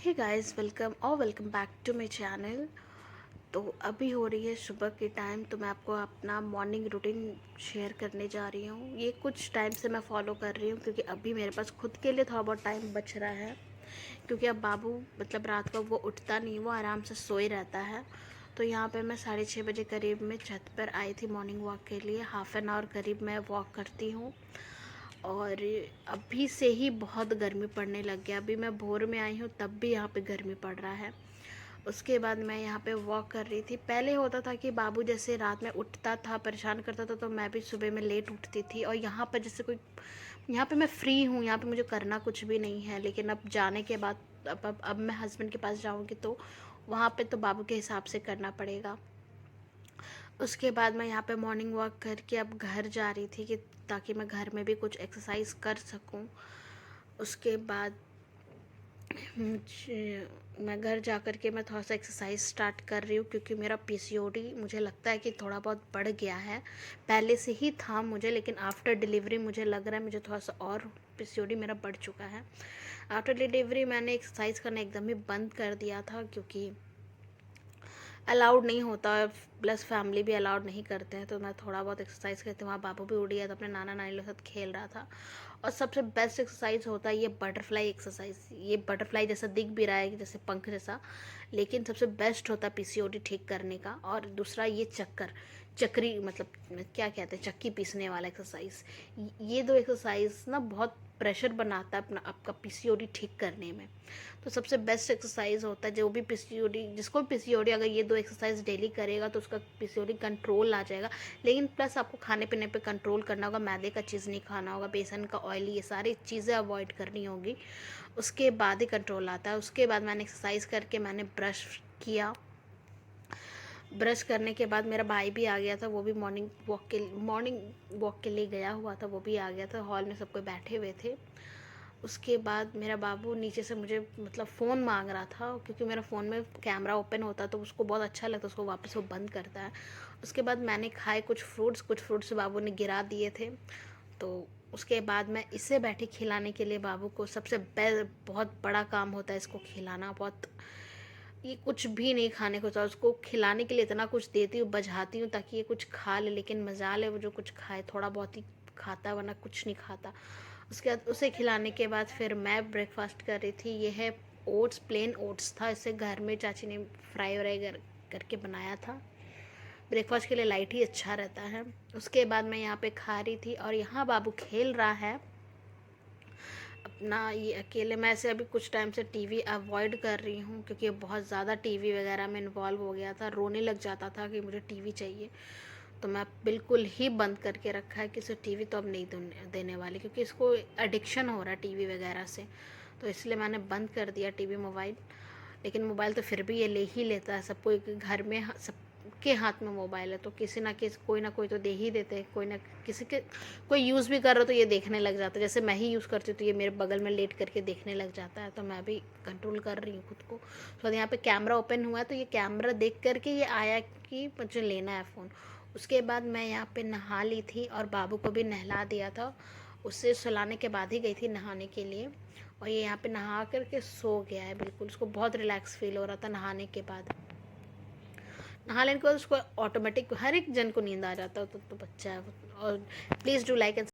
Hey guys, welcome back to my channel. तो अभी हो रही है सुबह के टाइम, तो मैं आपको अपना मॉर्निंग रूटीन शेयर करने जा रही हूँ। ये कुछ टाइम से मैं फॉलो कर रही हूँ क्योंकि अभी मेरे पास खुद के लिए थोड़ा बहुत टाइम बच रहा है। क्योंकि अब बाबू मतलब रात को वो उठता नहीं, वो आराम से सोए रहता है। तो यहाँ पे मैं 6:30 बजे करीब में छत पर आई थी मॉर्निंग वॉक के लिए। हाफ़ एन आवर करीब मैं वॉक करती हूँ। और अभी से ही बहुत गर्मी पड़ने लग गया। अभी मैं भोर में आई हूँ तब भी यहाँ पे गर्मी पड़ रहा है। उसके बाद मैं यहाँ पे वॉक कर रही थी। पहले होता था कि बाबू जैसे रात में उठता था, परेशान करता था, तो मैं भी सुबह में लेट उठती थी। और यहाँ पर जैसे कोई, यहाँ पे मैं फ्री हूँ, यहाँ पे मुझे करना कुछ भी नहीं है। लेकिन अब जाने के बाद अब मैं हस्बैंड के पास जाऊँगी तो वहाँ पे तो बाबू के हिसाब से करना पड़ेगा। उसके बाद मैं यहाँ पे मॉर्निंग वॉक करके अब घर जा रही थी कि ताकि मैं घर में भी कुछ एक्सरसाइज कर सकूँ। उसके बाद मुझे मैं घर जा कर के मैं थोड़ा सा एक्सरसाइज स्टार्ट कर रही हूँ क्योंकि मेरा पीसीओडी मुझे लगता है कि थोड़ा बहुत बढ़ गया है। पहले से ही था मुझे, लेकिन आफ्टर डिलीवरी मुझे लग रहा है मुझे थोड़ा सा और पीसीओडी मेरा बढ़ चुका है। आफ्टर डिलीवरी मैंने एक्सरसाइज करना एकदम ही बंद कर दिया था क्योंकि अलाउड नहीं होता, प्लस फैमिली भी अलाउड नहीं करते हैं। तो मैं थोड़ा बहुत एक्सरसाइज करती हूँ। वहाँ बाबू भी उड़ गया था, अपने नाना नानी लोग के साथ खेल रहा था। और सबसे बेस्ट एक्सरसाइज होता है ये बटरफ्लाई एक्सरसाइज। ये बटरफ्लाई जैसा दिख भी रहा है, जैसे पंख जैसा, लेकिन सबसे बेस्ट होता है पीसीओडी ठीक करने का। और दूसरा ये चक्री मतलब क्या कहते हैं, चक्की पीसने वाला एक्सरसाइज। ये दो एक्सरसाइज ना बहुत प्रेशर बनाता है अपना आपका पीसीओडी ठीक करने में। तो सबसे बेस्ट एक्सरसाइज होता है जो भी पीसीओडी, जिसको भी पीसीओडी, अगर ये दो एक्सरसाइज डेली करेगा तो उसका पीसीओडी कंट्रोल आ जाएगा। लेकिन प्लस आपको खाने पीने पे कंट्रोल करना होगा, मैदे का चीज़ नहीं खाना होगा, बेसन का, ऑयली, ये सारी चीज़ें अवॉइड करनी होगी। उसके बाद ही कंट्रोल आता है। उसके बाद मैंने एक्सरसाइज करके मैंने ब्रश किया। ब्रश करने के बाद मेरा भाई भी आ गया था, वो भी मॉर्निंग वॉक के लिए गया हुआ था, वो भी आ गया था। हॉल में सब कोई बैठे हुए थे। उसके बाद मेरा बाबू नीचे से मुझे मतलब फ़ोन मांग रहा था क्योंकि मेरा फ़ोन में कैमरा ओपन होता है तो उसको बहुत अच्छा लगता है, उसको वापस वो बंद करता है। उसके बाद मैंने खाए कुछ फ्रूट्स बाबू ने गिरा दिए थे। तो उसके बाद मैं इसे बैठी खिलाने के लिए बाबू को। बहुत बड़ा काम होता है इसको खिलाना। बहुत, ये कुछ भी नहीं खाने को था, उसको खिलाने के लिए इतना कुछ देती हूँ, बजाती हूँ ताकि ये कुछ खा ले। लेकिन मजाल है वो जो कुछ खाए, थोड़ा बहुत ही खाता, वरना कुछ नहीं खाता। उसके बाद उसे खिलाने के बाद फिर मैं ब्रेकफास्ट कर रही थी। ये है ओट्स, प्लेन ओट्स था। इसे घर में चाची ने फ्राई व्राई करके बनाया था। ब्रेकफास्ट के लिए लाइट ही अच्छा रहता है। उसके बाद मैं यहाँ पे खा रही थी और यहाँ बाबू खेल रहा है अपना ये अकेले। मैं ऐसे अभी कुछ टाइम से टीवी अवॉइड कर रही हूँ क्योंकि बहुत ज़्यादा टीवी वगैरह में इन्वॉल्व हो गया था, रोने लग जाता था कि मुझे टीवी चाहिए। तो मैं बिल्कुल ही बंद करके रखा है कि इसे टीवी तो अब नहीं देने वाली, क्योंकि इसको एडिक्शन हो रहा है टीवी वगैरह से। तो इसलिए मैंने बंद कर दिया टीवी, मोबाइल। लेकिन मोबाइल तो फिर भी ये ले ही लेता है, सबको घर में सबके हाथ में मोबाइल है, तो किसी ना किसी, कोई ना कोई तो दे ही देते हैं। कोई ना किसी के, कोई यूज़ भी कर रहा हो तो ये देखने लग जाता है। जैसे मैं ही यूज़ करती हूँ तो ये मेरे बगल में लेट करके देखने लग जाता है। तो मैं भी कंट्रोल कर रही हूँ खुद को। तो यहाँ पे कैमरा ओपन हुआ है तो ये कैमरा देख करके ये आया कि मुझे लेना है फ़ोन। उसके बाद मैं यहाँ पे नहा ली थी और बाबू को भी नहला दिया था। उसे सुलाने के बाद ही गई थी नहाने के लिए। और ये यहाँ पे नहा करके सो गया है बिल्कुल। उसको बहुत रिलैक्स फील हो रहा था नहाने के बाद। नहा लेने के बाद उसको ऑटोमेटिक, हर एक जन को नींद आ जाता है, तो बच्चा है वो। और प्लीज़ डू लाइक एंड